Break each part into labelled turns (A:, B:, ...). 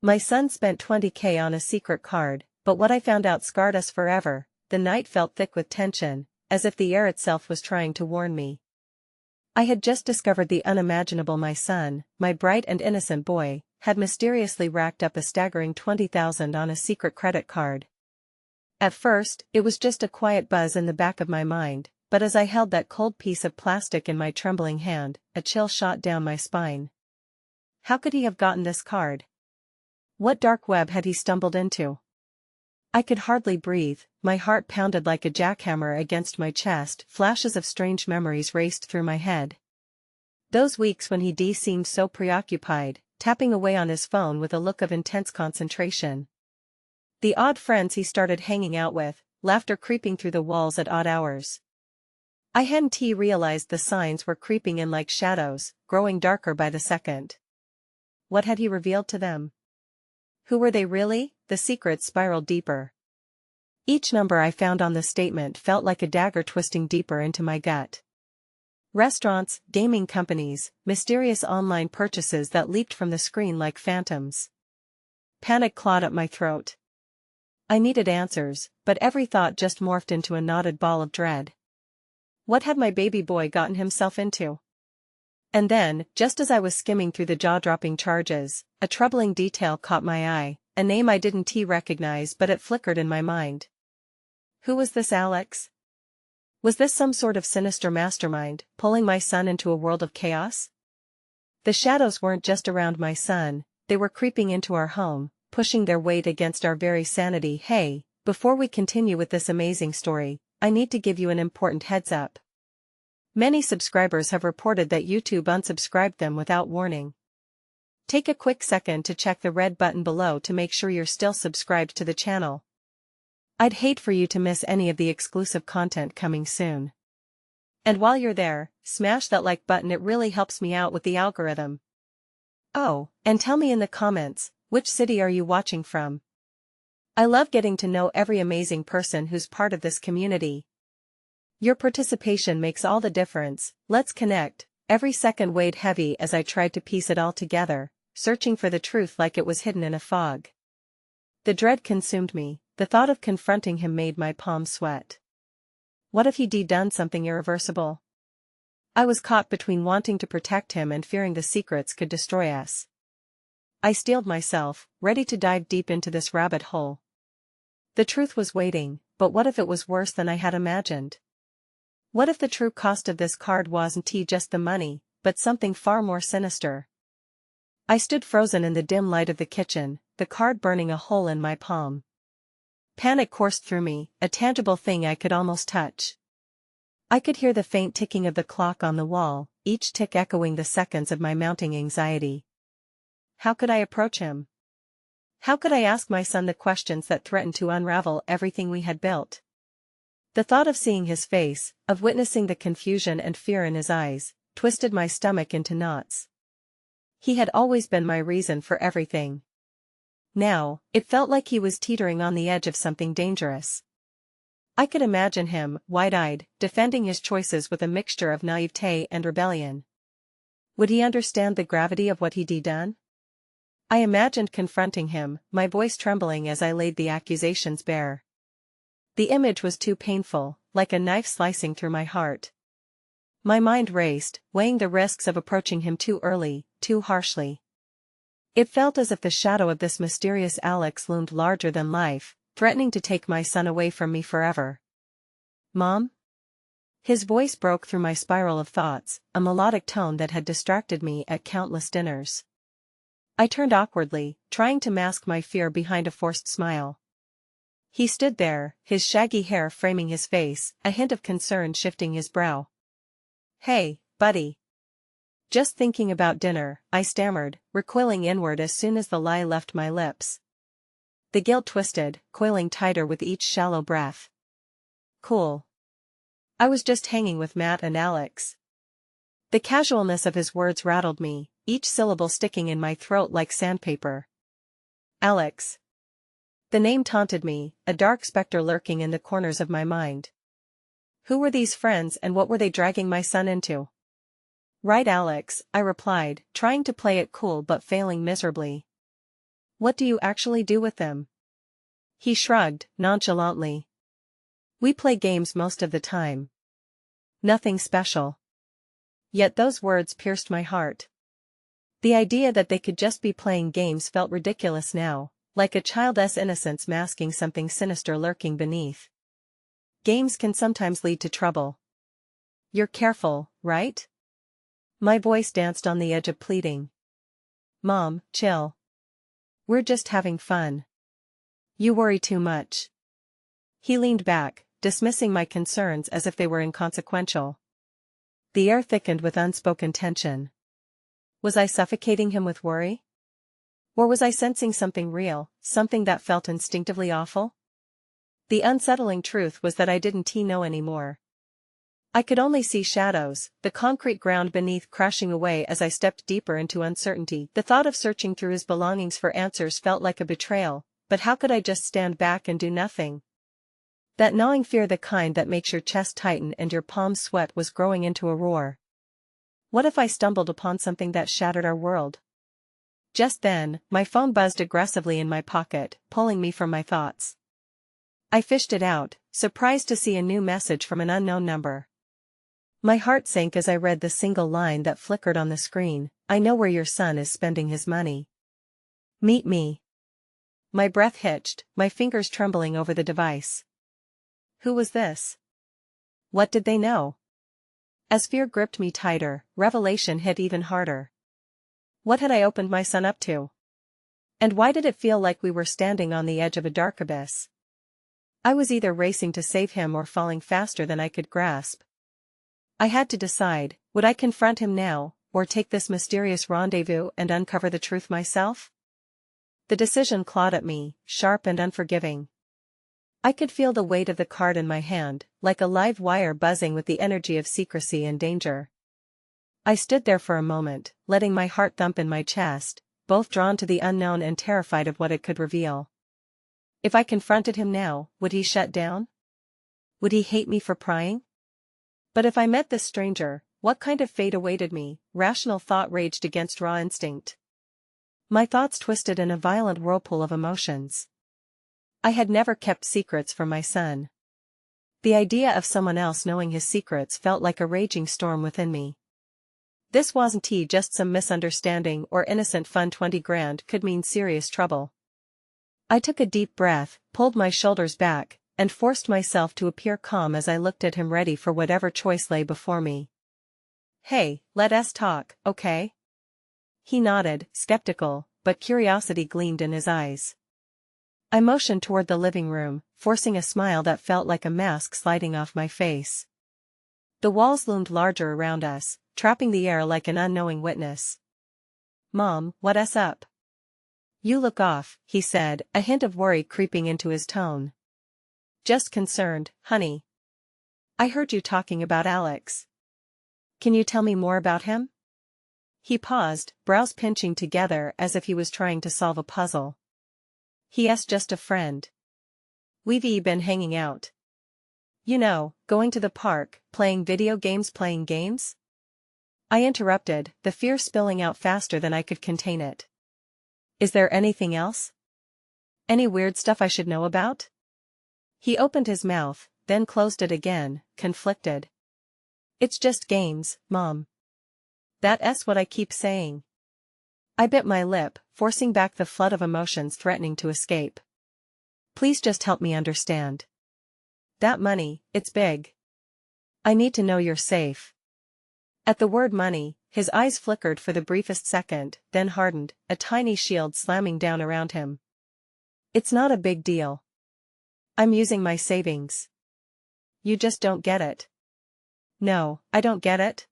A: My son spent 20K on a secret card, but what I found out scarred us forever. The night felt thick with tension, as if the air itself was trying to warn me. I had just discovered the unimaginable. My son, my bright and innocent boy, had mysteriously racked up a staggering 20,000 on a secret credit card. At first, it was just a quiet buzz in the back of my mind, but as I held that cold piece of plastic in my trembling hand, a chill shot down my spine. How could he have gotten this card? What dark web had he stumbled into? I could hardly breathe, my heart pounded like a jackhammer against my chest, flashes of strange memories raced through my head. Those weeks when he seemed so preoccupied, tapping away on his phone with a look of intense concentration. The odd friends he started hanging out with, laughter creeping through the walls at odd hours. I hadn't realized the signs were creeping in like shadows, growing darker by the second. What had he revealed to them? Who were they really? The secrets spiraled deeper. Each number I found on the statement felt like a dagger twisting deeper into my gut. Restaurants, gaming companies, mysterious online purchases that leaped from the screen like phantoms. Panic clawed at my throat. I needed answers, but every thought just morphed into a knotted ball of dread. What had my baby boy gotten himself into? And then, just as I was skimming through the jaw-dropping charges, a troubling detail caught my eye, a name I didn't recognize, but it flickered in my mind. Who was this Alex? Was this some sort of sinister mastermind, pulling my son into a world of chaos? The shadows weren't just around my son, they were creeping into our home, pushing their weight against our very sanity. Hey, before we continue with this amazing story, I need to give you an important heads up. Many subscribers have reported that YouTube unsubscribed them without warning. Take a quick second to check the red button below to make sure you're still subscribed to the channel. I'd hate for you to miss any of the exclusive content coming soon. And while you're there, smash that like button, it really helps me out with the algorithm. Oh, and tell me in the comments, which city are you watching from? I love getting to know every amazing person who's part of this community. Your participation makes all the difference. Let's connect. Every second weighed heavy as I tried to piece it all together, searching for the truth like it was hidden in a fog. The dread consumed me, the thought of confronting him made my palms sweat. What if he'd done something irreversible? I was caught between wanting to protect him and fearing the secrets could destroy us. I steeled myself, ready to dive deep into this rabbit hole. The truth was waiting, but what if it was worse than I had imagined? What if the true cost of this card wasn't just the money, but something far more sinister? I stood frozen in the dim light of the kitchen, the card burning a hole in my palm. Panic coursed through me, a tangible thing I could almost touch. I could hear the faint ticking of the clock on the wall, each tick echoing the seconds of my mounting anxiety. How could I approach him? How could I ask my son the questions that threatened to unravel everything we had built? The thought of seeing his face, of witnessing the confusion and fear in his eyes, twisted my stomach into knots. He had always been my reason for everything. Now, it felt like he was teetering on the edge of something dangerous. I could imagine him, wide-eyed, defending his choices with a mixture of naivete and rebellion. Would he understand the gravity of what he'd done? I imagined confronting him, my voice trembling as I laid the accusations bare. The image was too painful, like a knife slicing through my heart. My mind raced, weighing the risks of approaching him too early, too harshly. It felt as if the shadow of this mysterious Alex loomed larger than life, threatening to take my son away from me forever. Mom? His voice broke through my spiral of thoughts, a melodic tone that had distracted me at countless dinners. I turned awkwardly, trying to mask my fear behind a forced smile. He stood there, his shaggy hair framing his face, a hint of concern shifting his brow. Hey, buddy. Just thinking about dinner, I stammered, recoiling inward as soon as the lie left my lips. The guilt twisted, coiling tighter with each shallow breath. Cool. I was just hanging with Matt and Alex. The casualness of his words rattled me, each syllable sticking in my throat like sandpaper. Alex. The name taunted me, a dark specter lurking in the corners of my mind. Who were these friends and what were they dragging my son into? Right, Alex, I replied, trying to play it cool but failing miserably. What do you actually do with them? He shrugged, nonchalantly. We play games most of the time. Nothing special. Yet those words pierced my heart. The idea that they could just be playing games felt ridiculous now, like a child's innocence masking something sinister lurking beneath. Games can sometimes lead to trouble. You're careful, right? My voice danced on the edge of pleading. Mom, chill. We're just having fun. You worry too much. He leaned back, dismissing my concerns as if they were inconsequential. The air thickened with unspoken tension. Was I suffocating him with worry? Or was I sensing something real, something that felt instinctively awful? The unsettling truth was that I didn't know anymore. I could only see shadows, the concrete ground beneath crashing away as I stepped deeper into uncertainty. The thought of searching through his belongings for answers felt like a betrayal, but how could I just stand back and do nothing? That gnawing fear, the kind that makes your chest tighten and your palms sweat, was growing into a roar. What if I stumbled upon something that shattered our world? Just then, my phone buzzed aggressively in my pocket, pulling me from my thoughts. I fished it out, surprised to see a new message from an unknown number. My heart sank as I read the single line that flickered on the screen. I know where your son is spending his money. Meet me. My breath hitched, my fingers trembling over the device. Who was this? What did they know? As fear gripped me tighter, revelation hit even harder. What had I opened my son up to? And why did it feel like we were standing on the edge of a dark abyss? I was either racing to save him or falling faster than I could grasp. I had to decide, would I confront him now, or take this mysterious rendezvous and uncover the truth myself? The decision clawed at me, sharp and unforgiving. I could feel the weight of the card in my hand, like a live wire buzzing with the energy of secrecy and danger. I stood there for a moment, letting my heart thump in my chest, both drawn to the unknown and terrified of what it could reveal. If I confronted him now, would he shut down? Would he hate me for prying? But if I met this stranger, what kind of fate awaited me? Rational thought raged against raw instinct. My thoughts twisted in a violent whirlpool of emotions. I had never kept secrets from my son. The idea of someone else knowing his secrets felt like a raging storm within me. This wasn't just some misunderstanding or innocent fun. 20 grand could mean serious trouble. I took a deep breath, pulled my shoulders back, and forced myself to appear calm as I looked at him, ready for whatever choice lay before me. Hey, let us talk, okay? He nodded, skeptical, but curiosity gleamed in his eyes. I motioned toward the living room, forcing a smile that felt like a mask sliding off my face. The walls loomed larger around us, trapping the air like an unknowing witness. Mom, what's up? You look off, he said, a hint of worry creeping into his tone. Just concerned, honey. I heard you talking about Alex. Can you tell me more about him? He paused, brows pinching together as if he was trying to solve a puzzle. He's just a friend. We've been hanging out. You know, going to the park, playing video games. Playing games? I interrupted, the fear spilling out faster than I could contain it. Is there anything else? Any weird stuff I should know about? He opened his mouth, then closed it again, conflicted. It's just games, Mom. That's what I keep saying. I bit my lip, forcing back the flood of emotions threatening to escape. Please just help me understand. That money, it's big. I need to know you're safe. At the word money, his eyes flickered for the briefest second, then hardened, a tiny shield slamming down around him. It's not a big deal. I'm using my savings. You just don't get it. No, I don't get it.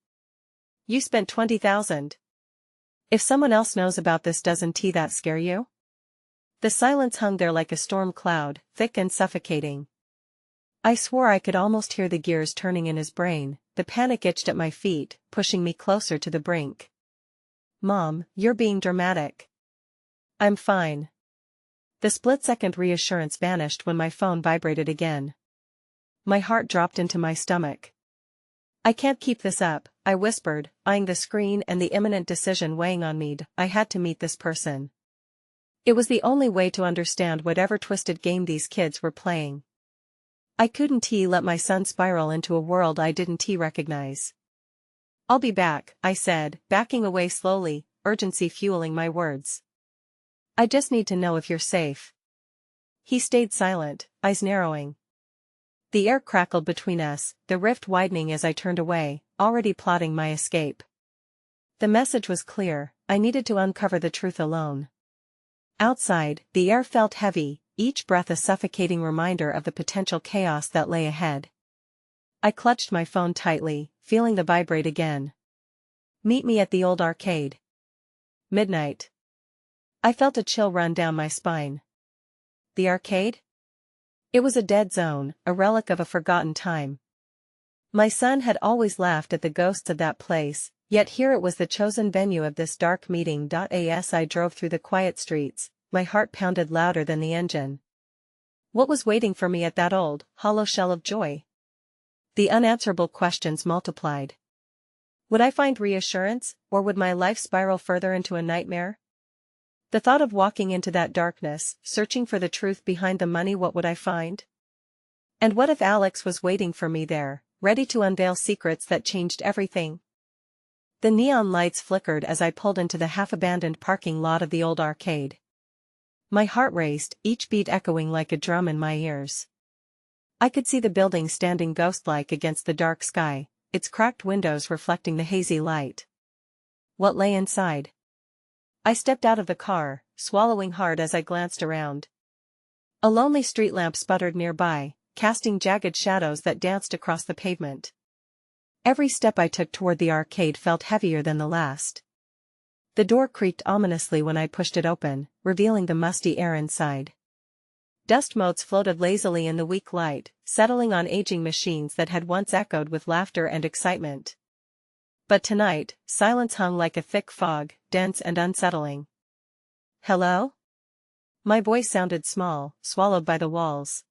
A: You spent 20,000. If someone else knows about this, doesn't that scare you? The silence hung there like a storm cloud, thick and suffocating. I swore I could almost hear the gears turning in his brain. The panic itched at my feet, pushing me closer to the brink. Mom, you're being dramatic. I'm fine. The split-second reassurance vanished when my phone vibrated again. My heart dropped into my stomach. I can't keep this up, I whispered, eyeing the screen and the imminent decision weighing on me. I had to meet this person. It was the only way to understand whatever twisted game these kids were playing. I couldn't let my son spiral into a world I didn't recognize. "I'll be back," I said, backing away slowly, urgency fueling my words. "I just need to know if you're safe." He stayed silent, eyes narrowing. The air crackled between us, the rift widening as I turned away, already plotting my escape. The message was clear, I needed to uncover the truth alone. Outside, the air felt heavy, each breath a suffocating reminder of the potential chaos that lay ahead. I clutched my phone tightly, feeling the vibrate again. "Meet me at the old arcade. Midnight." I felt a chill run down my spine. The arcade? It was a dead zone, a relic of a forgotten time. My son had always laughed at the ghosts of that place, yet here it was the chosen venue of this dark meeting. As I drove through the quiet streets, my heart pounded louder than the engine. What was waiting for me at that old, hollow shell of joy? The unanswerable questions multiplied. Would I find reassurance, or would my life spiral further into a nightmare? The thought of walking into that darkness, searching for the truth behind the money, what would I find? And what if Alex was waiting for me there, ready to unveil secrets that changed everything? The neon lights flickered as I pulled into the half-abandoned parking lot of the old arcade. My heart raced, each beat echoing like a drum in my ears. I could see the building standing ghost-like against the dark sky, its cracked windows reflecting the hazy light. What lay inside? I stepped out of the car, swallowing hard as I glanced around. A lonely street lamp sputtered nearby, casting jagged shadows that danced across the pavement. Every step I took toward the arcade felt heavier than the last. The door creaked ominously when I pushed it open, revealing the musty air inside. Dust motes floated lazily in the weak light, settling on aging machines that had once echoed with laughter and excitement. But tonight, silence hung like a thick fog, dense and unsettling. "Hello?" My voice sounded small, swallowed by the walls.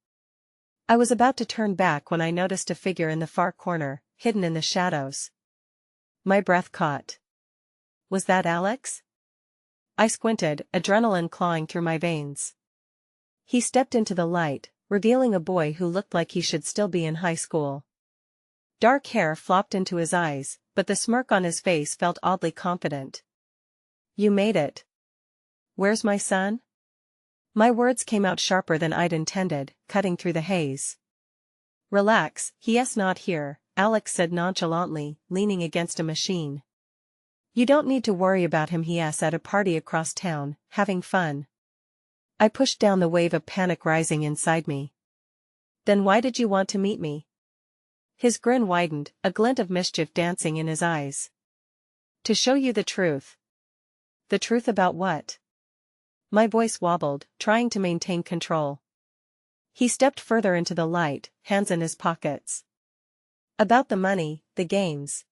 A: I was about to turn back when I noticed a figure in the far corner, hidden in the shadows. My breath caught. Was that Alex? I squinted, adrenaline clawing through my veins. He stepped into the light, revealing a boy who looked like he should still be in high school. Dark hair flopped into his eyes, but the smirk on his face felt oddly confident. "You made it. Where's my son?" My words came out sharper than I'd intended, cutting through the haze. "Relax, he's not here," Alex said nonchalantly, leaning against a machine. "You don't need to worry about him. He's at a party across town, having fun." I pushed down the wave of panic rising inside me. "Then why did you want to meet me?" His grin widened, a glint of mischief dancing in his eyes. "To show you the truth." "The truth about what?" My voice wobbled, trying to maintain control. He stepped further into the light, hands in his pockets. "About the money, the games.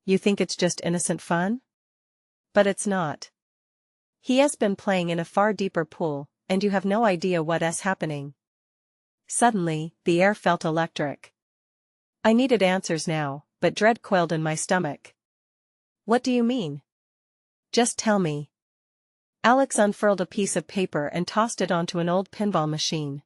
A: You think it's just innocent fun? But it's not. He has been playing in a far deeper pool, and you have no idea what's happening." Suddenly, the air felt electric. I needed answers now, but dread coiled in my stomach. "What do you mean? Just tell me." Alex unfurled a piece of paper and tossed it onto an old pinball machine.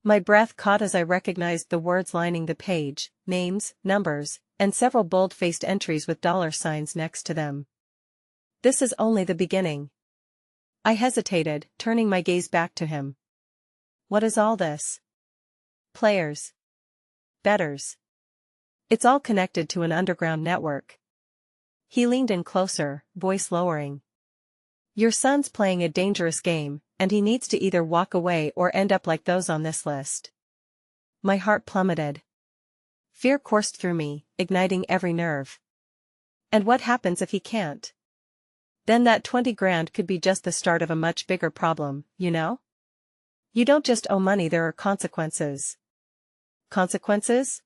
A: My breath caught as I recognized the words lining the page, names, numbers, and several bold-faced entries with dollar signs next to them. "This is only the beginning." I hesitated, turning my gaze back to him. "What is all this? Players? Bettors? It's all connected to an underground network." He leaned in closer, voice lowering. "Your son's playing a dangerous game, and he needs to either walk away or end up like those on this list." My heart plummeted. Fear coursed through me, igniting every nerve. And what happens if he can't? Then that 20 grand could be just the start of a much bigger problem, you know? You don't just owe money, there are consequences. Consequences?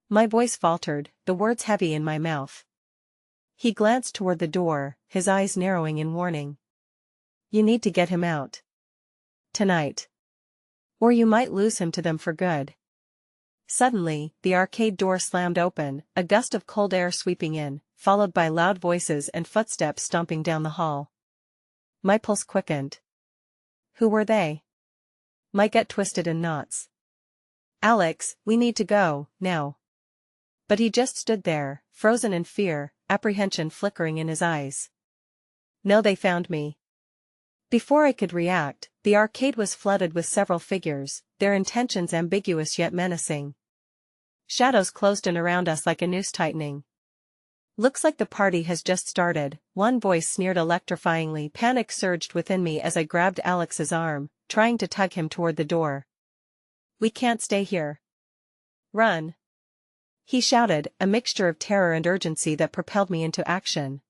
A: My voice faltered, the words heavy in my mouth. He glanced toward the door, his eyes narrowing in warning. "You need to get him out. Tonight. Or you might lose him to them for good." Suddenly, the arcade door slammed open, a gust of cold air sweeping in, followed by loud voices and footsteps stomping down the hall. My pulse quickened. Who were they? My gut twisted in knots. Alex, we need to go, now. But he just stood there, frozen in fear, apprehension flickering in his eyes. No, they found me. Before I could react, the arcade was flooded with several figures, their intentions ambiguous yet menacing. Shadows closed in around us like a noose tightening. Looks like the party has just started, one voice sneered electrifyingly. Panic surged within me as I grabbed Alex's arm, trying to tug him toward the door. We can't stay here. Run! He shouted, a mixture of terror and urgency that propelled me into action.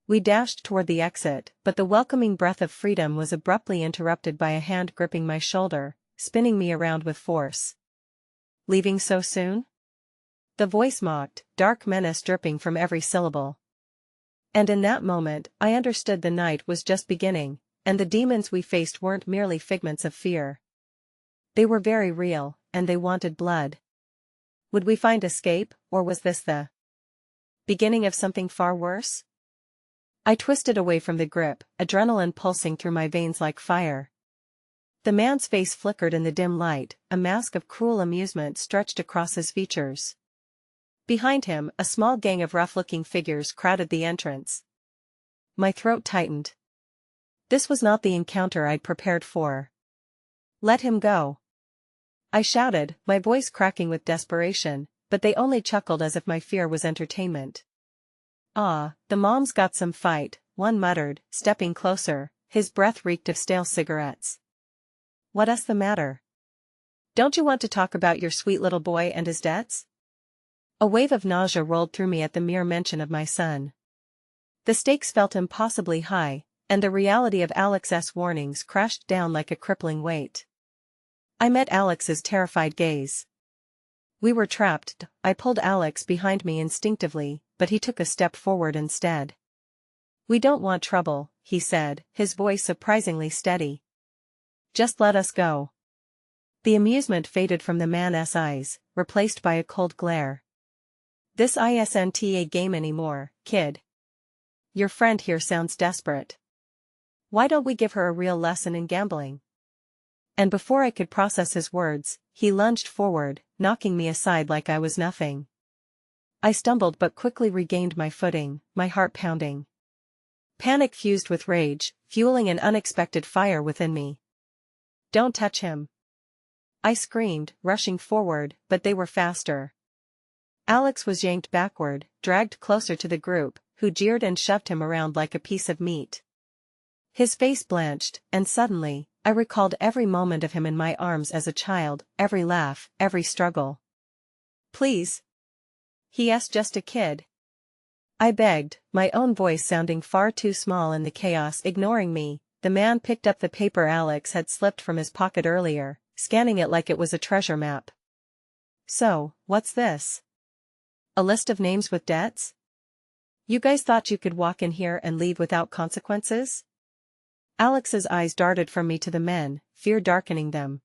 A: We dashed toward the exit, but the welcoming breath of freedom was abruptly interrupted by a hand gripping my shoulder, spinning me around with force. Leaving so soon? The voice mocked, dark menace dripping from every syllable. And in that moment, I understood the night was just beginning, and the demons we faced weren't merely figments of fear. They were very real, and they wanted blood. Would we find escape, or was this the beginning of something far worse? I twisted away from the grip, adrenaline pulsing through my veins like fire. The man's face flickered in the dim light, a mask of cruel amusement stretched across his features. Behind him, a small gang of rough-looking figures crowded the entrance. My throat tightened. This was not the encounter I'd prepared for. Let him go. I shouted, my voice cracking with desperation, but they only chuckled as if my fear was entertainment. Ah, the mom's got some fight, one muttered, stepping closer, his breath reeked of stale cigarettes. What's the matter? Don't you want to talk about your sweet little boy and his debts? A wave of nausea rolled through me at the mere mention of my son. The stakes felt impossibly high, and the reality of Alex's warnings crashed down like a crippling weight. I met Alex's terrified gaze. We were trapped. I pulled Alex behind me instinctively, but he took a step forward instead. We don't want trouble, he said, his voice surprisingly steady. Just let us go. The amusement faded from the man's eyes, replaced by a cold glare. This isn't a game anymore, kid. Your friend here sounds desperate. Why don't we give her a real lesson in gambling? And before I could process his words, he lunged forward, knocking me aside like I was nothing. I stumbled but quickly regained my footing, my heart pounding. Panic fused with rage, fueling an unexpected fire within me. Don't touch him. I screamed, rushing forward, but they were faster. Alex was yanked backward, dragged closer to the group, who jeered and shoved him around like a piece of meat. His face blanched, and suddenly, I recalled every moment of him in my arms as a child, every laugh, every struggle. Please. He's just a kid. I begged, my own voice sounding far too small in the chaos. Ignoring me, the man picked up the paper Alex had slipped from his pocket earlier, scanning it like it was a treasure map. So, what's this? A list of names with debts? You guys thought you could walk in here and leave without consequences? Alex's eyes darted from me to the men, fear darkening them.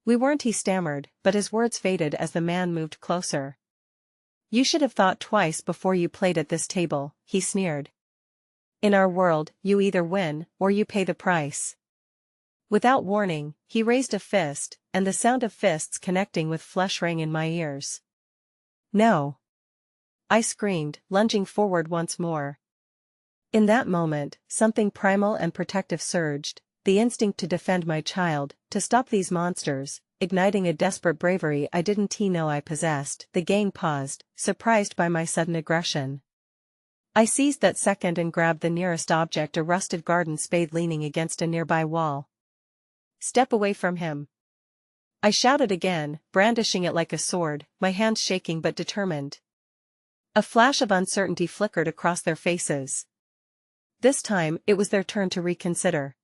A: We weren't, he stammered, but his words faded as the man moved closer. You should have thought twice before you played at this table, he sneered. In our world, you either win, or you pay the price. Without warning, he raised a fist, and the sound of fists connecting with flesh rang in my ears. No. I screamed, lunging forward once more. In that moment, something primal and protective surged, the instinct to defend my child, to stop these monsters, igniting a desperate bravery I didn't know I possessed. The gang paused, surprised by my sudden aggression. I seized that second and grabbed the nearest object, a rusted garden spade leaning against a nearby wall. Step away from him. I shouted again, brandishing it like a sword, my hands shaking but determined. A flash of uncertainty flickered across their faces. This time, it was their turn to reconsider.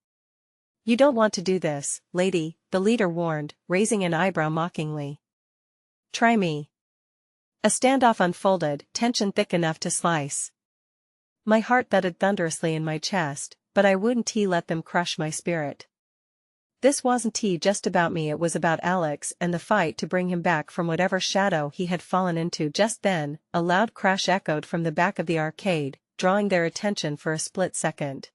A: You don't want to do this, lady, the leader warned, raising an eyebrow mockingly. Try me. A standoff unfolded, tension thick enough to slice. My heart thudded thunderously in my chest, but I wouldn't let them crush my spirit. This wasn't just about me, it was about Alex and the fight to bring him back from whatever shadow he had fallen into. Just then, a loud crash echoed from the back of the arcade, drawing their attention for a split second.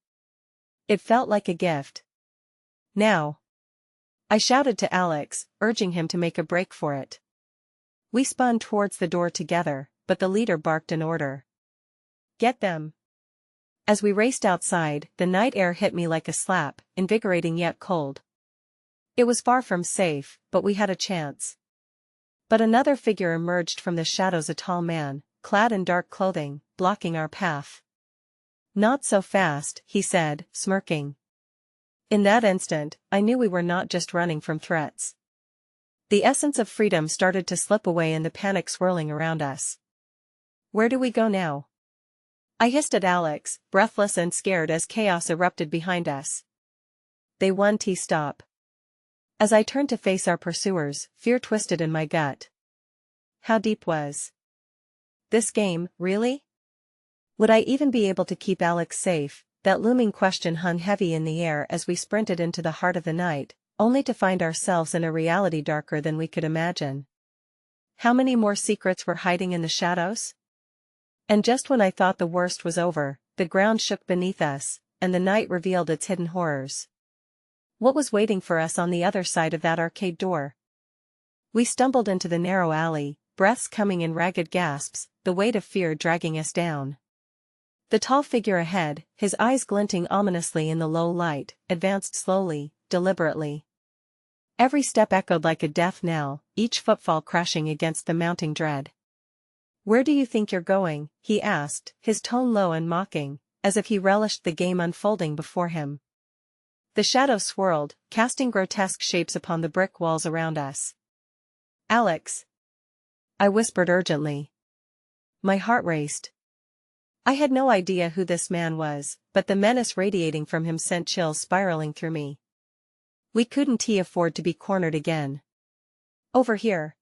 A: It felt like a gift. Now! I shouted to Alex, urging him to make a break for it. We spun towards the door together, but the leader barked an order. Get them! As we raced outside, the night air hit me like a slap, invigorating yet cold. It was far from safe, but we had a chance. But another figure emerged from the shadows, a tall man, clad in dark clothing, blocking our path. Not so fast, he said, smirking. In that instant, I knew we were not just running from threats. The essence of freedom started to slip away in the panic swirling around us. Where do we go now? I hissed at Alex, breathless and scared as chaos erupted behind us. They won't stop. As I turned to face our pursuers, fear twisted in my gut. How deep was this game, really? Would I even be able to keep Alex safe? That looming question hung heavy in the air as we sprinted into the heart of the night, only to find ourselves in a reality darker than we could imagine. How many more secrets were hiding in the shadows? And just when I thought the worst was over, the ground shook beneath us, and the night revealed its hidden horrors. What was waiting for us on the other side of that arcade door? We stumbled into the narrow alley, breaths coming in ragged gasps, the weight of fear dragging us down. The tall figure ahead, his eyes glinting ominously in the low light, advanced slowly, deliberately. Every step echoed like a death knell, each footfall crashing against the mounting dread. Where do you think you're going? He asked, his tone low and mocking, as if he relished the game unfolding before him. The shadows swirled, casting grotesque shapes upon the brick walls around us. Alex! I whispered urgently. My heart raced. I had no idea who this man was, but the menace radiating from him sent chills spiraling through me. We couldn't afford to be cornered again. Over here,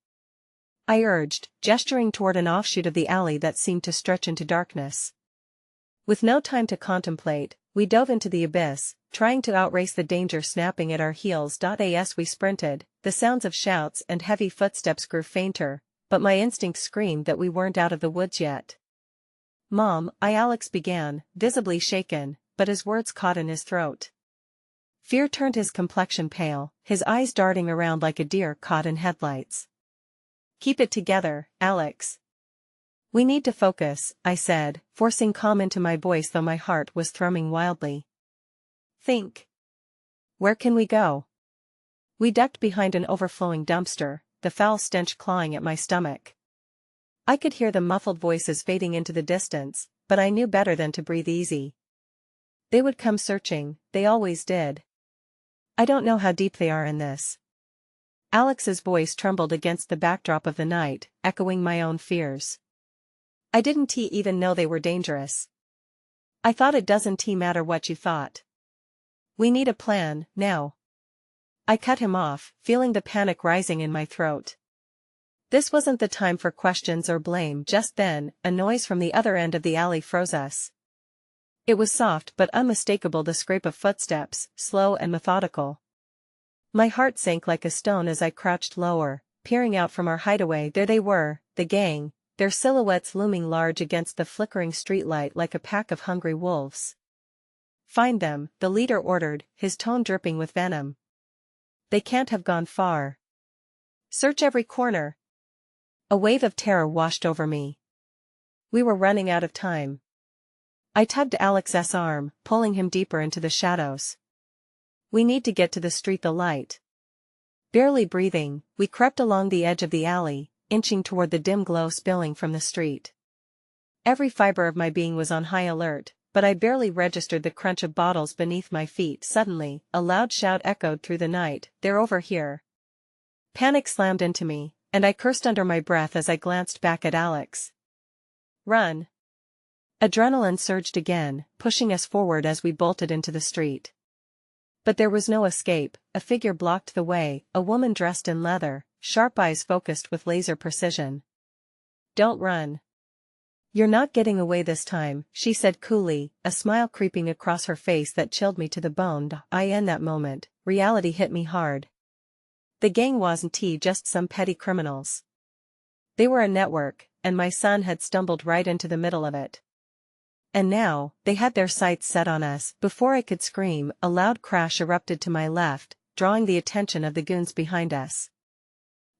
A: I urged, gesturing toward an offshoot of the alley that seemed to stretch into darkness. With no time to contemplate, we dove into the abyss, trying to outrace the danger snapping at our heels. As we sprinted, the sounds of shouts and heavy footsteps grew fainter, but my instinct screamed that we weren't out of the woods yet. Mom, Alex began, visibly shaken, but his words caught in his throat. Fear turned his complexion pale, his eyes darting around like a deer caught in headlights. Keep it together, Alex. We need to focus, I said, forcing calm into my voice though my heart was thrumming wildly. Think. Where can we go? We ducked behind an overflowing dumpster, the foul stench clawing at my stomach. I could hear the muffled voices fading into the distance, but I knew better than to breathe easy. They would come searching, they always did. I don't know how deep they are in this. Alex's voice trembled against the backdrop of the night, echoing my own fears. I didn't even know they were dangerous. I thought it doesn't matter what you thought. We need a plan, now. I cut him off, feeling the panic rising in my throat. This wasn't the time for questions or blame. Just then, a noise from the other end of the alley froze us. It was soft but unmistakable, the scrape of footsteps, slow and methodical. My heart sank like a stone as I crouched lower, peering out from our hideaway. There they were, the gang, their silhouettes looming large against the flickering streetlight like a pack of hungry wolves. Find them, the leader ordered, his tone dripping with venom. They can't have gone far. Search every corner. A wave of terror washed over me. We were running out of time. I tugged Alex's arm, pulling him deeper into the shadows. We need to get to the street, the light. Barely breathing, we crept along the edge of the alley, inching toward the dim glow spilling from the street. Every fiber of my being was on high alert, but I barely registered the crunch of bottles beneath my feet. Suddenly, a loud shout echoed through the night, "They're over here!" Panic slammed into me, and I cursed under my breath as I glanced back at Alex. Run! Adrenaline surged again, pushing us forward as we bolted into the street. But there was no escape. A figure blocked the way, a woman dressed in leather, sharp eyes focused with laser precision. Don't run. You're not getting away this time, she said coolly, a smile creeping across her face that chilled me to the bone. In that moment, reality hit me hard. The gang wasn't just some petty criminals. They were a network, and my son had stumbled right into the middle of it. And now, they had their sights set on us. Before I could scream, a loud crash erupted to my left, drawing the attention of the goons behind us.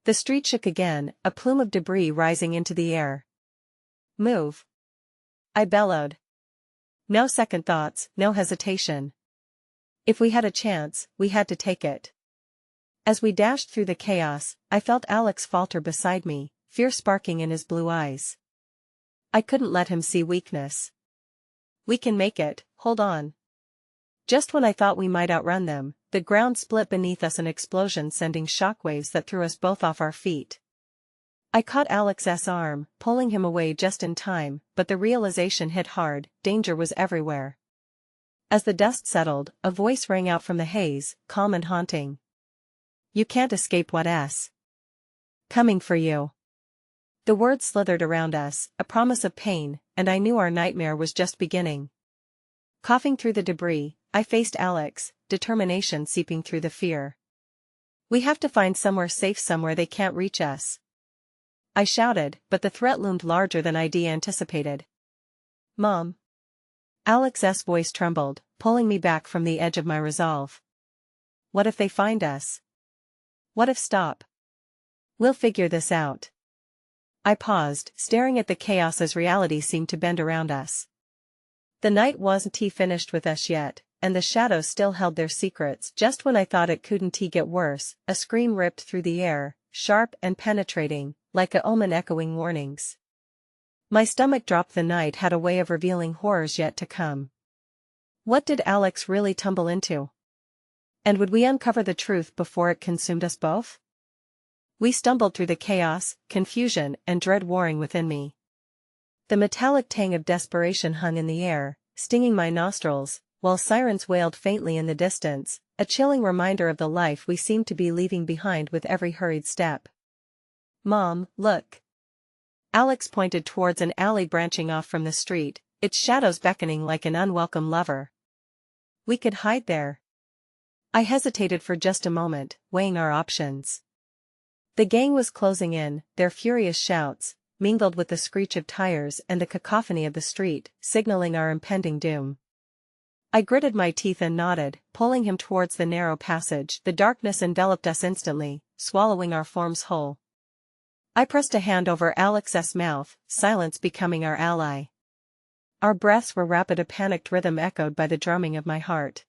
A: The street shook again, a plume of debris rising into the air. "Move!" I bellowed. No second thoughts, no hesitation. If we had a chance, we had to take it. As we dashed through the chaos, I felt Alex falter beside me, fear sparking in his blue eyes. I couldn't let him see weakness. "We can make it, hold on." Just when I thought we might outrun them, the ground split beneath us, an explosion sending shockwaves that threw us both off our feet. I caught Alex's arm, pulling him away just in time, but the realization hit hard: danger was everywhere. As the dust settled, a voice rang out from the haze, calm and haunting. "You can't escape what's coming for you." The words slithered around us, a promise of pain, and I knew our nightmare was just beginning. Coughing through the debris, I faced Alex, determination seeping through the fear. "We have to find somewhere safe, somewhere they can't reach us," I shouted, but the threat loomed larger than I'd anticipated. "Mom." Alex's voice trembled, pulling me back from the edge of my resolve. "What if they find us? What if stop? We'll figure this out." I paused, staring at the chaos as reality seemed to bend around us. The night wasn't finished with us yet, and the shadows still held their secrets. Just when I thought it couldn't get worse, a scream ripped through the air, sharp and penetrating, like a omen echoing warnings. My stomach dropped. The night had a way of revealing horrors yet to come. What did Alex really tumble into? And would we uncover the truth before it consumed us both? We stumbled through the chaos, confusion, and dread warring within me. The metallic tang of desperation hung in the air, stinging my nostrils, while sirens wailed faintly in the distance, a chilling reminder of the life we seemed to be leaving behind with every hurried step. "Mom, look." Alex pointed towards an alley branching off from the street, its shadows beckoning like an unwelcome lover. "We could hide there." I hesitated for just a moment, weighing our options. The gang was closing in, their furious shouts, mingled with the screech of tires and the cacophony of the street, signaling our impending doom. I gritted my teeth and nodded, pulling him towards the narrow passage. The darkness enveloped us instantly, swallowing our forms whole. I pressed a hand over Alex's mouth, silence becoming our ally. Our breaths were rapid, a panicked rhythm echoed by the drumming of my heart.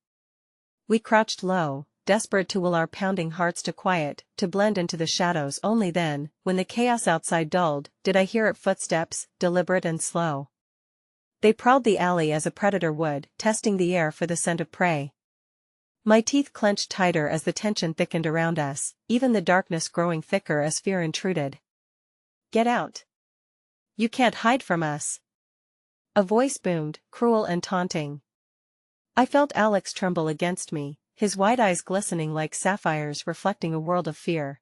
A: We crouched low, desperate to will our pounding hearts to quiet, to blend into the shadows. Only then, when the chaos outside dulled, did I hear footsteps, deliberate and slow. They prowled the alley as a predator would, testing the air for the scent of prey. My teeth clenched tighter as the tension thickened around us, even the darkness growing thicker as fear intruded. "Get out! You can't hide from us!" A voice boomed, cruel and taunting. I felt Alex tremble against me, his wide eyes glistening like sapphires reflecting a world of fear.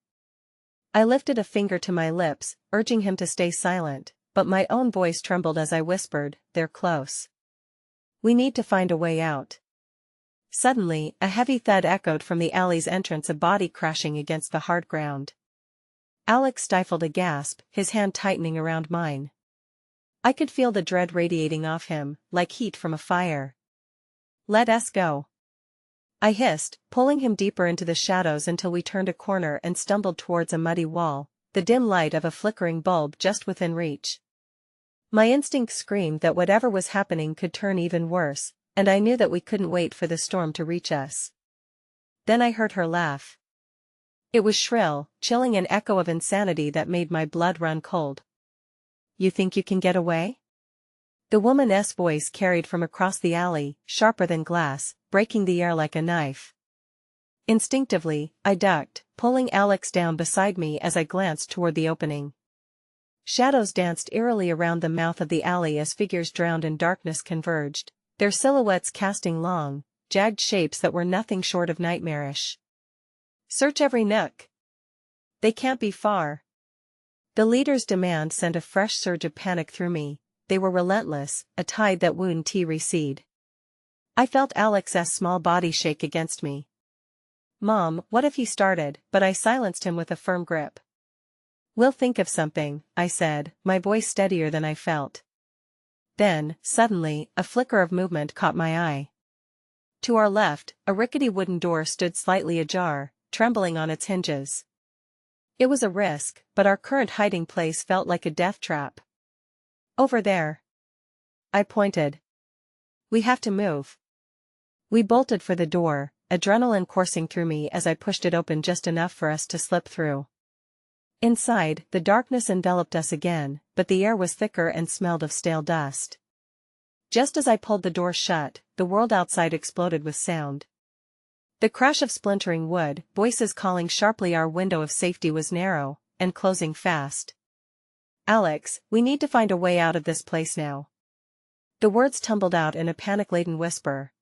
A: I lifted a finger to my lips, urging him to stay silent, but my own voice trembled as I whispered, "They're close. We need to find a way out." Suddenly, a heavy thud echoed from the alley's entrance, a body crashing against the hard ground. Alex stifled a gasp, his hand tightening around mine. I could feel the dread radiating off him, like heat from a fire. "Let us go," I hissed, pulling him deeper into the shadows until we turned a corner and stumbled towards a muddy wall, the dim light of a flickering bulb just within reach. My instinct screamed that whatever was happening could turn even worse, and I knew that we couldn't wait for the storm to reach us. Then I heard her laugh. It was shrill, chilling, an echo of insanity that made my blood run cold. "You think you can get away?" The woman's voice carried from across the alley, sharper than glass, breaking the air like a knife. Instinctively, I ducked, pulling Alex down beside me as I glanced toward the opening. Shadows danced eerily around the mouth of the alley as figures drowned in darkness converged, their silhouettes casting long, jagged shapes that were nothing short of nightmarish. "Search every nook. They can't be far." The leader's demand sent a fresh surge of panic through me. They were relentless, a tide that wouldn't recede. I felt Alex's small body shake against me. "Mom, what if he started?" But I silenced him with a firm grip. "We'll think of something," I said, my voice steadier than I felt. Then, suddenly, a flicker of movement caught my eye. To our left, a rickety wooden door stood slightly ajar, trembling on its hinges. It was a risk, but our current hiding place felt like a death trap. Over there. I pointed. We have to move. We bolted for the door, adrenaline coursing through me as I pushed it open just enough for us to slip through. Inside, the darkness enveloped us again, but the air was thicker and smelled of stale dust. Just as I pulled the door shut, the world outside exploded with sound. The crash of splintering wood, voices calling sharply. Our window of safety was narrow, and closing fast. "Alex, we need to find a way out of this place now." The words tumbled out in a panic-laden whisper.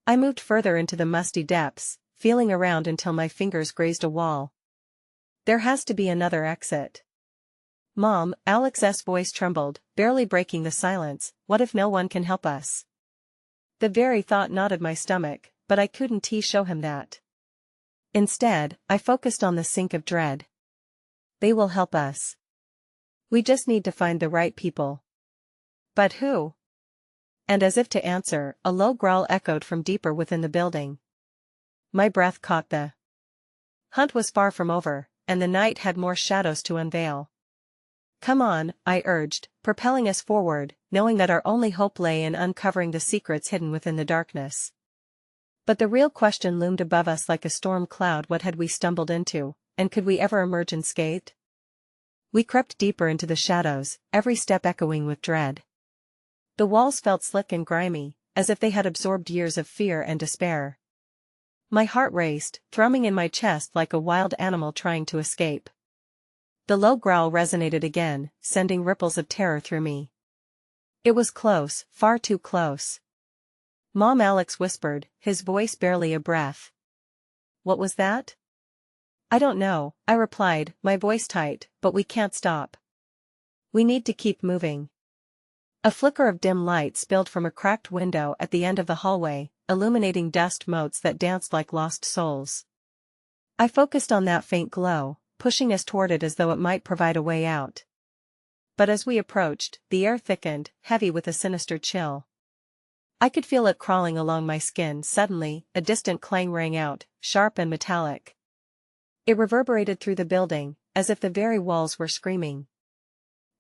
A: I moved further into the musty depths, feeling around until my fingers grazed a wall. There has to be another exit. "Mom," Alex's voice trembled, barely breaking the silence, "what if no one can help us?" The very thought knotted my stomach, but I couldn't show him that. Instead, I focused on the sink of dread. They will help us. We just need to find the right people. But who? And as if to answer, a low growl echoed from deeper within the building. My breath caught. The hunt was far from over, and the night had more shadows to unveil. "Come on," I urged, propelling us forward, knowing that our only hope lay in uncovering the secrets hidden within the darkness. But the real question loomed above us like a storm cloud. What had we stumbled into, and could we ever emerge unscathed? We crept deeper into the shadows, every step echoing with dread. The walls felt slick and grimy, as if they had absorbed years of fear and despair. My heart raced, thrumming in my chest like a wild animal trying to escape. The low growl resonated again, sending ripples of terror through me. It was close, far too close. "Mom," Alex whispered, his voice barely a breath. "What was that?" "I don't know," I replied, my voice tight, "but we can't stop. We need to keep moving." A flicker of dim light spilled from a cracked window at the end of the hallway, illuminating dust motes that danced like lost souls. I focused on that faint glow, pushing us toward it as though it might provide a way out. But as we approached, the air thickened, heavy with a sinister chill. I could feel it crawling along my skin. Suddenly, a distant clang rang out, sharp and metallic. It reverberated through the building, as if the very walls were screaming.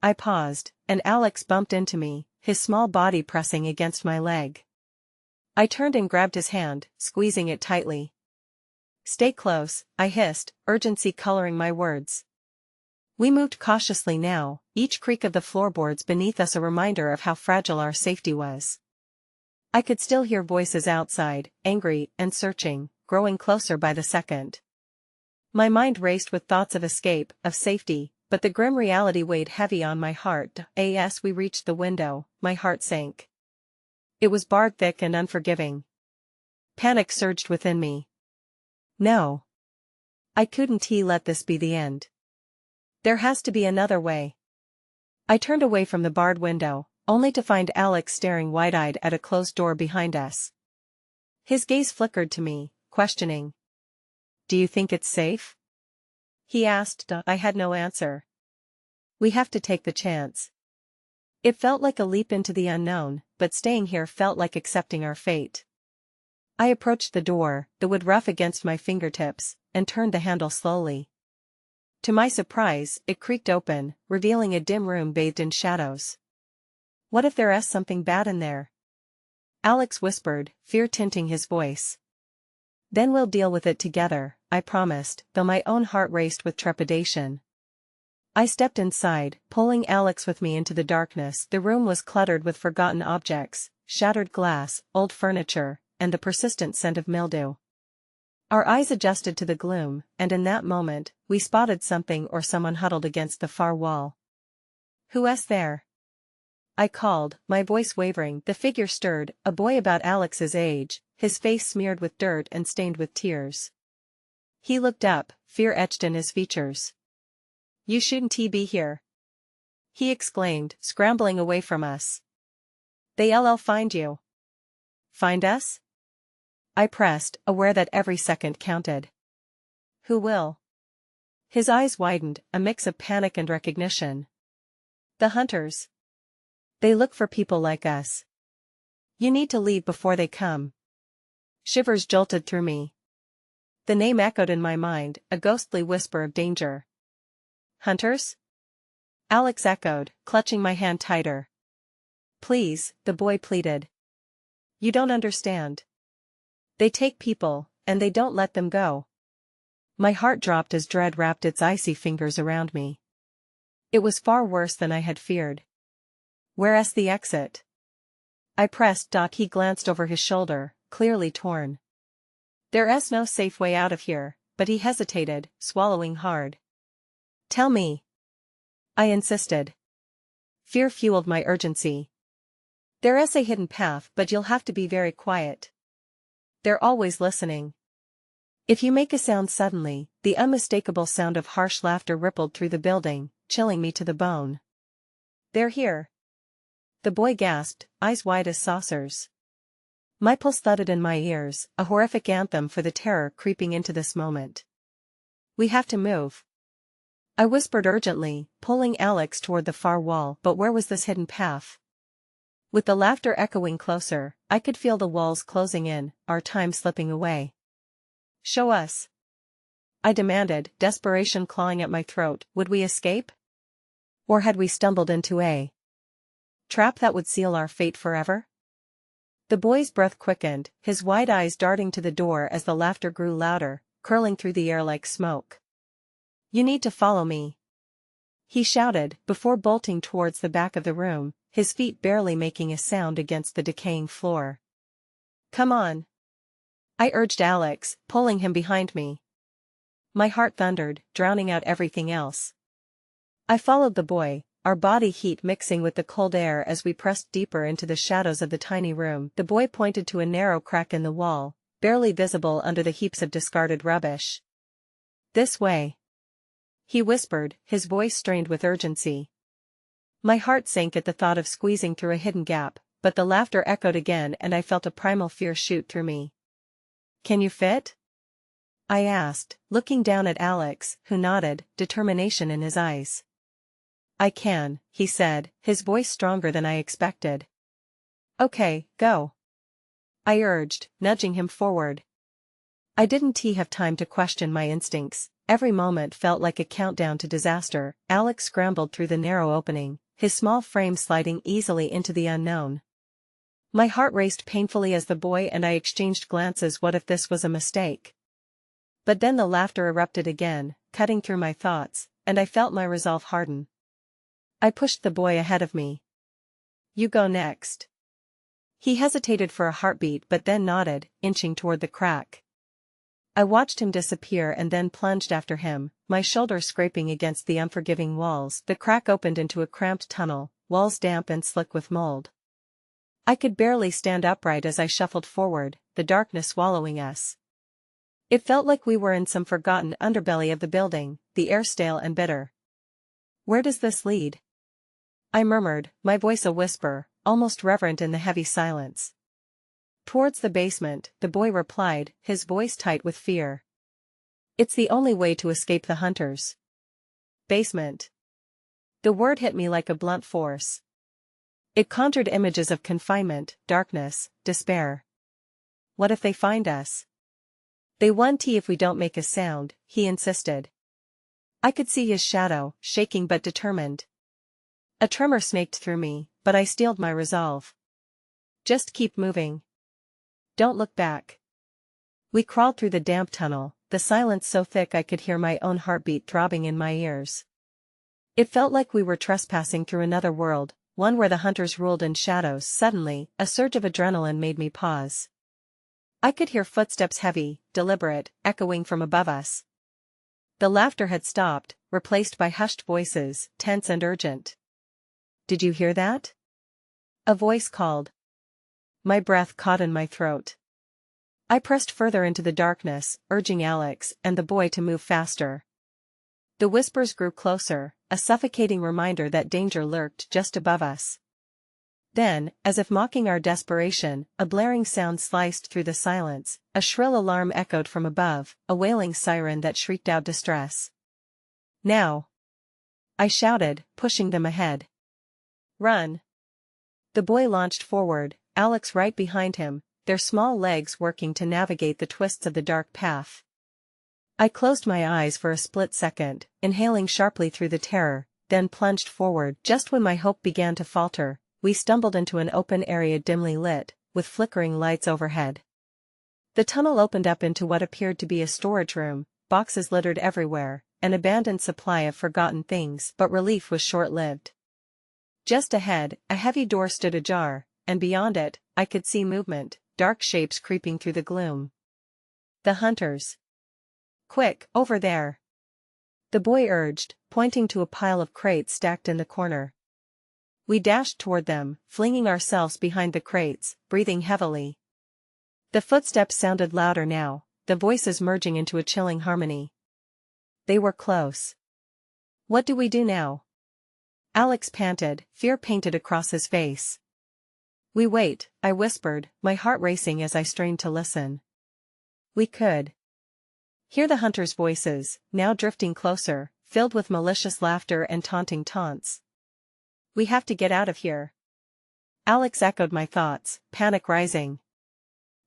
A: I paused, and Alex bumped into me, his small body pressing against my leg. I turned and grabbed his hand, squeezing it tightly. "Stay close," I hissed, urgency coloring my words. We moved cautiously now, each creak of the floorboards beneath us a reminder of how fragile our safety was. I could still hear voices outside, angry and searching, growing closer by the second. My mind raced with thoughts of escape, of safety, but the grim reality weighed heavy on my heart. As we reached the window, my heart sank. It was barred thick and unforgiving. Panic surged within me. No. I couldn't let this be the end. There has to be another way. I turned away from the barred window, only to find Alex staring wide-eyed at a closed door behind us. His gaze flickered to me, questioning. "Do you think it's safe?" he asked. I had no answer. "We have to take the chance." It felt like a leap into the unknown, but staying here felt like accepting our fate. I approached the door, the wood rough against my fingertips, and turned the handle slowly. To my surprise, it creaked open, revealing a dim room bathed in shadows. "What if there's something bad in there?" Alex whispered, fear tinting his voice. "Then we'll deal with it together," I promised, though my own heart raced with trepidation. I stepped inside, pulling Alex with me into the darkness. The room was cluttered with forgotten objects, shattered glass, old furniture, and the persistent scent of mildew. Our eyes adjusted to the gloom, and in that moment, we spotted something or someone huddled against the far wall. "Who's there?" I called, my voice wavering. The figure stirred, a boy about Alex's age, his face smeared with dirt and stained with tears. He looked up, fear etched in his features. "You shouldn't be here," he exclaimed, scrambling away from us. "They'll find you." "Find us?" I pressed, aware that every second counted. "Who will?" His eyes widened, a mix of panic and recognition. "The hunters." They look for people like us. You need to leave before they come. Shivers jolted through me. The name echoed in my mind, a ghostly whisper of danger. Hunters? Alex echoed, clutching my hand tighter. Please, the boy pleaded. You don't understand. They take people, and they don't let them go. My heart dropped as dread wrapped its icy fingers around me. It was far worse than I had feared. Where's the exit? I pressed. He glanced over his shoulder, clearly torn. There's no safe way out of here, but he hesitated, swallowing hard. Tell me. I insisted. Fear fueled my urgency. There's a hidden path, but you'll have to be very quiet. They're always listening. If you make a sound suddenly, the unmistakable sound of harsh laughter rippled through the building, chilling me to the bone. They're here. The boy gasped, eyes wide as saucers. My pulse thudded in my ears, a horrific anthem for the terror creeping into this moment. We have to move. I whispered urgently, pulling Alex toward the far wall. But where was this hidden path? With the laughter echoing closer, I could feel the walls closing in, our time slipping away. Show us. I demanded, desperation clawing at my throat. Would we escape? Or had we stumbled into a trap that would seal our fate forever? The boy's breath quickened, his wide eyes darting to the door as the laughter grew louder, curling through the air like smoke. You need to follow me. He shouted, before bolting towards the back of the room, his feet barely making a sound against the decaying floor. Come on. I urged Alex, pulling him behind me. My heart thundered, drowning out everything else. I followed the boy, our body heat mixing with the cold air as we pressed deeper into the shadows of the tiny room. The boy pointed to a narrow crack in the wall, barely visible under the heaps of discarded rubbish. This way. He whispered, his voice strained with urgency. My heart sank at the thought of squeezing through a hidden gap, but the laughter echoed again and I felt a primal fear shoot through me. Can you fit? I asked, looking down at Alex, who nodded, determination in his eyes. I can, he said, his voice stronger than I expected. Okay, go. I urged, nudging him forward. I didn't have time to question my instincts. Every moment felt like a countdown to disaster. Alex scrambled through the narrow opening, his small frame sliding easily into the unknown. My heart raced painfully as the boy and I exchanged glances. What if this was a mistake? But then the laughter erupted again, cutting through my thoughts, and I felt my resolve harden. I pushed the boy ahead of me. You go next. He hesitated for a heartbeat but then nodded, inching toward the crack. I watched him disappear and then plunged after him, my shoulder scraping against the unforgiving walls. The crack opened into a cramped tunnel, walls damp and slick with mold. I could barely stand upright as I shuffled forward, the darkness swallowing us. It felt like we were in some forgotten underbelly of the building, the air stale and bitter. Where does this lead? I murmured, my voice a whisper, almost reverent in the heavy silence. Towards the basement, the boy replied, his voice tight with fear. It's the only way to escape the hunters. Basement. The word hit me like a blunt force. It conjured images of confinement, darkness, despair. What if they find us? They won't if we don't make a sound, he insisted. I could see his shadow, shaking but determined. A tremor snaked through me, but I steeled my resolve. Just keep moving. Don't look back. We crawled through the damp tunnel, the silence so thick I could hear my own heartbeat throbbing in my ears. It felt like we were trespassing through another world, one where the hunters ruled in shadows. Suddenly, a surge of adrenaline made me pause. I could hear footsteps heavy, deliberate, echoing from above us. The laughter had stopped, replaced by hushed voices, tense and urgent. Did you hear that? A voice called. My breath caught in my throat. I pressed further into the darkness, urging Alex and the boy to move faster. The whispers grew closer, a suffocating reminder that danger lurked just above us. Then, as if mocking our desperation, a blaring sound sliced through the silence, a shrill alarm echoed from above, a wailing siren that shrieked out distress. Now! I shouted, pushing them ahead. Run! The boy launched forward, Alex right behind him, their small legs working to navigate the twists of the dark path. I closed my eyes for a split second, inhaling sharply through the terror, then plunged forward. Just when my hope began to falter, we stumbled into an open area dimly lit, with flickering lights overhead. The tunnel opened up into what appeared to be a storage room, boxes littered everywhere, an abandoned supply of forgotten things, but relief was short-lived. Just ahead, a heavy door stood ajar, and beyond it, I could see movement, dark shapes creeping through the gloom. The hunters. "Quick, over there!" the boy urged, pointing to a pile of crates stacked in the corner. We dashed toward them, flinging ourselves behind the crates, breathing heavily. The footsteps sounded louder now, the voices merging into a chilling harmony. They were close. "What do we do now?" Alex panted, fear painted across his face. "We wait," I whispered, my heart racing as I strained to listen. We could hear the hunters' voices, now drifting closer, filled with malicious laughter and taunting taunts. "We have to get out of here." Alex echoed my thoughts, panic rising.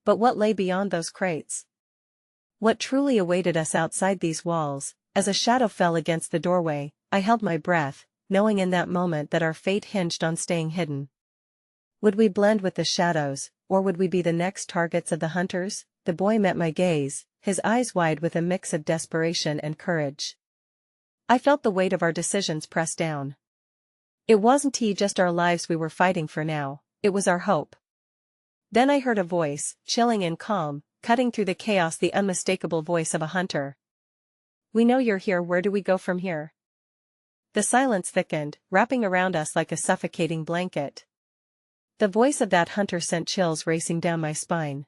A: But what lay beyond those crates? What truly awaited us outside these walls? As a shadow fell against the doorway, I held my breath, knowing in that moment that our fate hinged on staying hidden. Would we blend with the shadows, or would we be the next targets of the hunters? The boy met my gaze, his eyes wide with a mix of desperation and courage. I felt the weight of our decisions press down. It wasn't just our lives we were fighting for now, it was our hope. Then I heard a voice, chilling and calm, cutting through the chaos, the unmistakable voice of a hunter. "We know you're here. Where do we go from here?" The silence thickened, wrapping around us like a suffocating blanket. The voice of that hunter sent chills racing down my spine.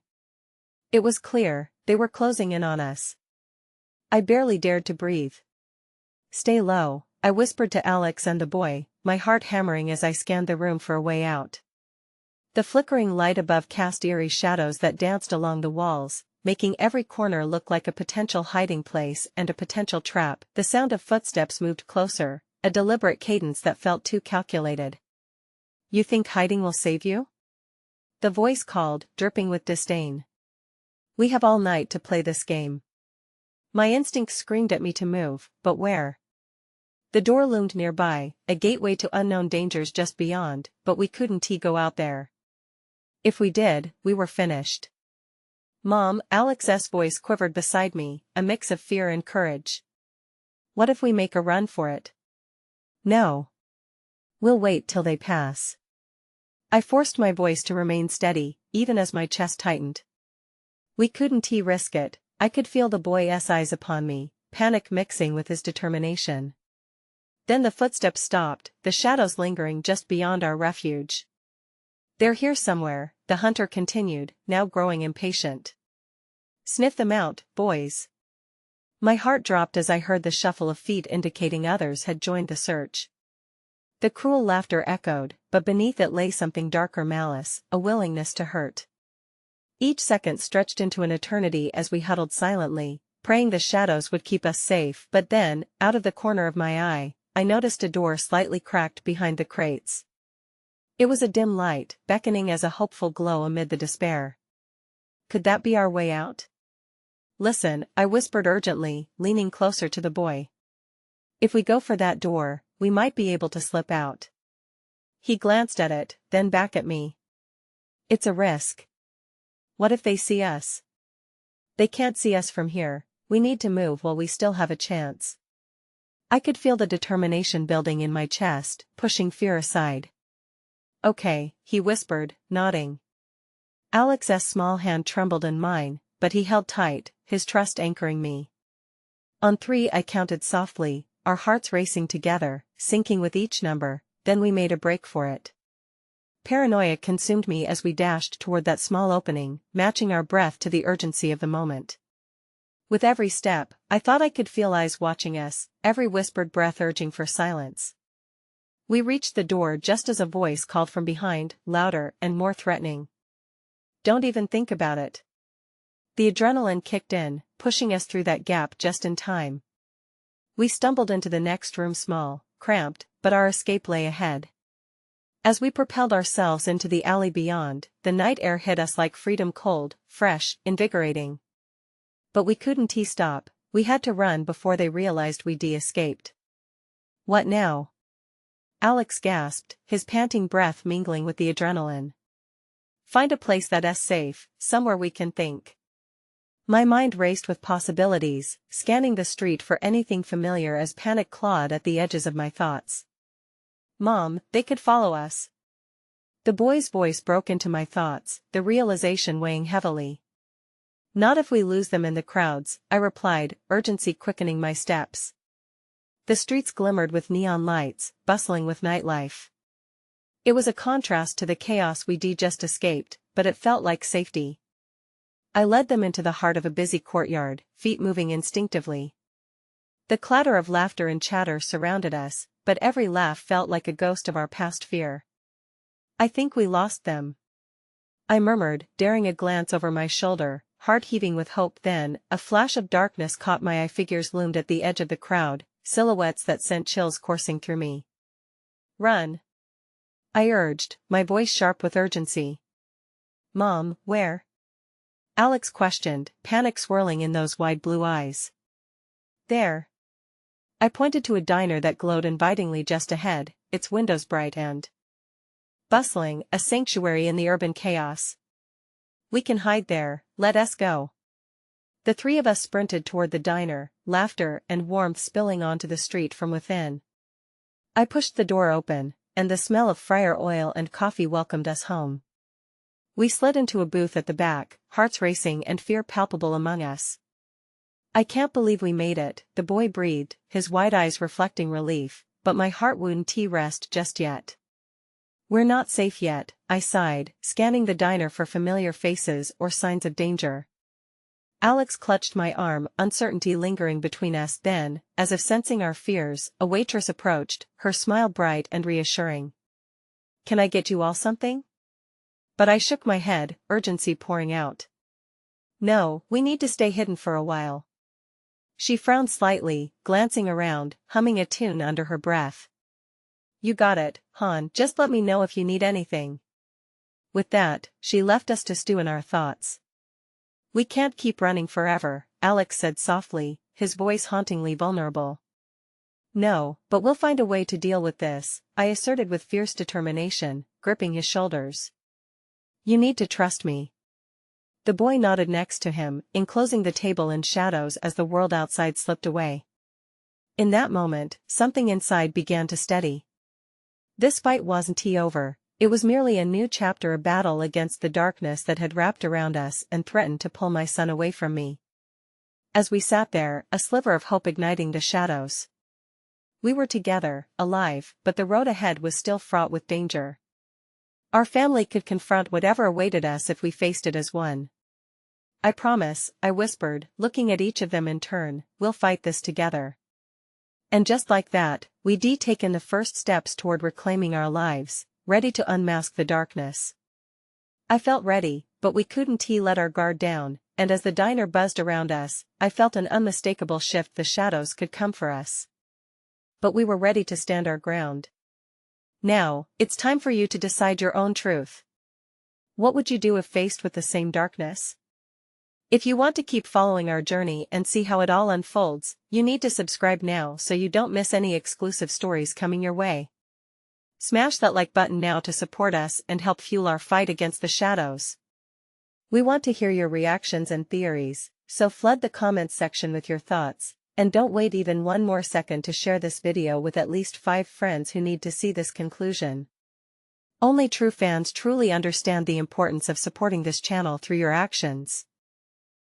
A: It was clear, they were closing in on us. I barely dared to breathe. "Stay low," I whispered to Alex and the boy, my heart hammering as I scanned the room for a way out. The flickering light above cast eerie shadows that danced along the walls, making every corner look like a potential hiding place and a potential trap. The sound of footsteps moved closer, a deliberate cadence that felt too calculated. "You think hiding will save you?" the voice called, dripping with disdain. "We have all night to play this game." My instincts screamed at me to move, but where? The door loomed nearby, a gateway to unknown dangers just beyond, but we couldn't go out there. If we did, we were finished. "Mom," Alex's voice quivered beside me, a mix of fear and courage. "What if we make a run for it?" "No. We'll wait till they pass." I forced my voice to remain steady, even as my chest tightened. We couldn't risk it. I could feel the boy's eyes upon me, panic mixing with his determination. Then the footsteps stopped, the shadows lingering just beyond our refuge. "They're here somewhere," the hunter continued, now growing impatient. "Sniff them out, boys." My heart dropped as I heard the shuffle of feet indicating others had joined the search. The cruel laughter echoed, but beneath it lay something darker: malice, a willingness to hurt. Each second stretched into an eternity as we huddled silently, praying the shadows would keep us safe. But then, out of the corner of my eye, I noticed a door slightly cracked behind the crates. It was a dim light, beckoning as a hopeful glow amid the despair. Could that be our way out? "Listen," I whispered urgently, leaning closer to the boy. "If we go for that door, we might be able to slip out." He glanced at it, then back at me. "It's a risk." "What if they see us?" "They can't see us from here. We need to move while we still have a chance." I could feel the determination building in my chest, pushing fear aside. "Okay," he whispered, nodding. Alex's small hand trembled in mine, but he held tight, his trust anchoring me. On 3 I counted softly, our hearts racing together, sinking with each number, then we made a break for it. Paranoia consumed me as we dashed toward that small opening, matching our breath to the urgency of the moment. With every step, I thought I could feel eyes watching us, every whispered breath urging for silence. We reached the door just as a voice called from behind, louder and more threatening. "Don't even think about it." The adrenaline kicked in, pushing us through that gap just in time. We stumbled into the next room, small, cramped, but our escape lay ahead. As we propelled ourselves into the alley beyond, the night air hit us like freedom, cold, fresh, invigorating. But we couldn't stop, we had to run before they realized we'd escaped. What now? Alex gasped, his panting breath mingling with the adrenaline. Find a place that's safe, somewhere we can think. My mind raced with possibilities, scanning the street for anything familiar as panic clawed at the edges of my thoughts. Mom, they could follow us. The boy's voice broke into my thoughts, the realization weighing heavily. Not if we lose them in the crowds, I replied, urgency quickening my steps. The streets glimmered with neon lights, bustling with nightlife. It was a contrast to the chaos we'd just escaped, but it felt like safety. I led them into the heart of a busy courtyard, feet moving instinctively. The clatter of laughter and chatter surrounded us, but every laugh felt like a ghost of our past fear. I think we lost them, I murmured, daring a glance over my shoulder, heart heaving with hope. Then, a flash of darkness caught my eye. Figures loomed at the edge of the crowd, silhouettes that sent chills coursing through me. Run! I urged, my voice sharp with urgency. Mom, where? Alex questioned, panic swirling in those wide blue eyes. There. I pointed to a diner that glowed invitingly just ahead, its windows bright and bustling, a sanctuary in the urban chaos. We can hide there, let us go. The three of us sprinted toward the diner, laughter and warmth spilling onto the street from within. I pushed the door open, and the smell of fryer oil and coffee welcomed us home. We slid into a booth at the back, hearts racing and fear palpable among us. I can't believe we made it, the boy breathed, his wide eyes reflecting relief, but my heart wouldn't rest just yet. We're not safe yet, I sighed, scanning the diner for familiar faces or signs of danger. Alex clutched my arm, uncertainty lingering between us. Then, as if sensing our fears, a waitress approached, her smile bright and reassuring. Can I get you all something? But I shook my head, urgency pouring out. No, we need to stay hidden for a while. She frowned slightly, glancing around, humming a tune under her breath. You got it, hon, just let me know if you need anything. With that, she left us to stew in our thoughts. We can't keep running forever, Alex said softly, his voice hauntingly vulnerable. No, but we'll find a way to deal with this, I asserted with fierce determination, gripping his shoulders. You need to trust me. The boy nodded next to him, enclosing the table in shadows as the world outside slipped away. In that moment, something inside began to steady. This fight wasn't over, it was merely a new chapter, a battle against the darkness that had wrapped around us and threatened to pull my son away from me. As we sat there, a sliver of hope igniting the shadows. We were together, alive, but the road ahead was still fraught with danger. Our family could confront whatever awaited us if we faced it as one. I promise, I whispered, looking at each of them in turn, we'll fight this together. And just like that, we'd taken the first steps toward reclaiming our lives, ready to unmask the darkness. I felt ready, but we couldn't let our guard down, and as the diner buzzed around us, I felt an unmistakable shift. The shadows could come for us. But we were ready to stand our ground. Now, it's time for you to decide your own truth. What would you do if faced with the same darkness? If you want to keep following our journey and see how it all unfolds, you need to subscribe now so you don't miss any exclusive stories coming your way. Smash that like button now to support us and help fuel our fight against the shadows. We want to hear your reactions and theories, so flood the comments section with your thoughts, and don't wait even one more second to share this video with at least 5 friends who need to see this conclusion. Only true fans truly understand the importance of supporting this channel through your actions.